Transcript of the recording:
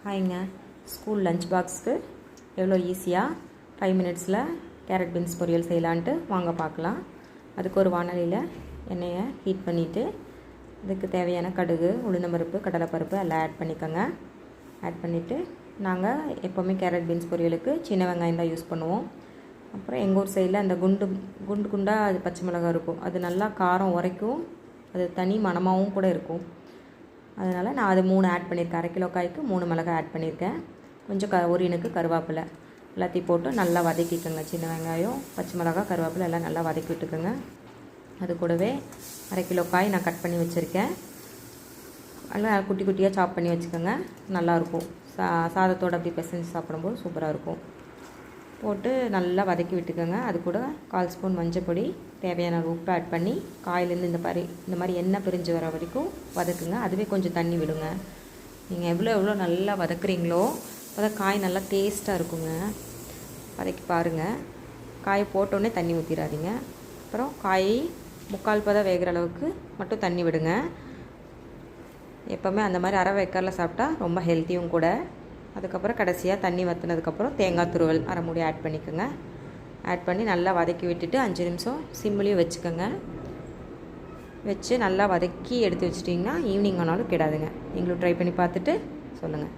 ஹாய்ங்க. School lunch பாக்ஸ்க்கு எவ்வளோ ஈஸியாக 5 மினிட்ஸில் கேரட் பீன்ஸ் பொரியல் செய்யலான்ட்டு வாங்க பார்க்கலாம். அதுக்கு ஒரு வானலியில் எண்ணெயை ஹீட் பண்ணிவிட்டு இதுக்கு தேவையான கடுகு, உளுந்தம்பருப்பு, கடலைப்பருப்பு எல்லாம் ஆட் பண்ணிக்கோங்க. ஆட் பண்ணிவிட்டு நாங்கள் எப்போவுமே கேரட் பீன்ஸ் பொரியலுக்கு சின்ன வெங்காயம் தான் யூஸ் பண்ணுவோம். அப்புறம் எங்கள் ஊர் சைடில் அந்த குண்டு குண்டாக அது பச்சை மிளகாய் இருக்கும், அது நல்லா காரம் உரைக்கும், அது தனி மணமாகவும் கூட இருக்கும். அதனால் நான் அது 3 ஆட் பண்ணியிருக்கேன். 1/2 கிலோ காய்க்கு 3 மிளகாய் ஆட் பண்ணியிருக்கேன். கொஞ்சம் ஒரு இனுக்கு கருவேப்பிலை எல்லாத்தையும் போட்டு நல்லா வதக்கிக்கோங்க. சின்ன வெங்காயம், பச்சை மிளகாய், கருவேப்பிலை எல்லாம் நல்லா வதக்கி விட்டுக்கோங்க. அது கூடவே 1/2 கிலோ காய் நான் கட் பண்ணி வச்சுருக்கேன். எல்லாம் குட்டி குட்டியாக சாப் பண்ணி வச்சுக்கோங்க. நல்லாயிருக்கும். சாதத்தோடு அப்படி பிசைஞ்சு சாப்பிடும்போது சூப்பராக இருக்கும். போட்டு நல்லா வதக்கி விட்டுக்கோங்க. அது கூட 1/4 ஸ்பூன் மஞ்சள், தேவையான உப்பு ஆட் பண்ணி காயிலேருந்து இந்த மாதிரி எண்ணெய் பிரிஞ்சு வர வரைக்கும் வதக்குங்க. அதுவே கொஞ்சம் தண்ணி விடுங்க. நீங்கள் எவ்வளோ நல்லா வதக்குறீங்களோ அப்போ தான் காய் நல்லா டேஸ்ட்டாக இருக்குங்க. வதக்கி பாருங்கள். காயை போட்டோடனே தண்ணி ஊற்றிடாதீங்க. அப்புறம் காய் 3/4 பதம் வேகிற அளவுக்கு மட்டும் தண்ணி விடுங்க. எப்போவுமே அந்த மாதிரி அரை வேக்காரில் சாப்பிட்டா ரொம்ப ஹெல்த்தியும் கூட. அதுக்கப்புறம் கடைசியாக தண்ணி வற்றினதுக்கப்புறம் தேங்காய் துருவல் 1/2 மூடி ஆட் பண்ணிக்கோங்க. ஆட் பண்ணி நல்லா வதக்கி விட்டுட்டு 5 நிமிஷம் சிம்லேயும் வச்சுக்கோங்க. வச்சு நல்லா வதக்கி எடுத்து வச்சிட்டிங்கன்னா ஈவினிங் ஆனாலும் கெடாதுங்க. நீங்களும் ட்ரை பண்ணி பார்த்துட்டு சொல்லுங்கள்.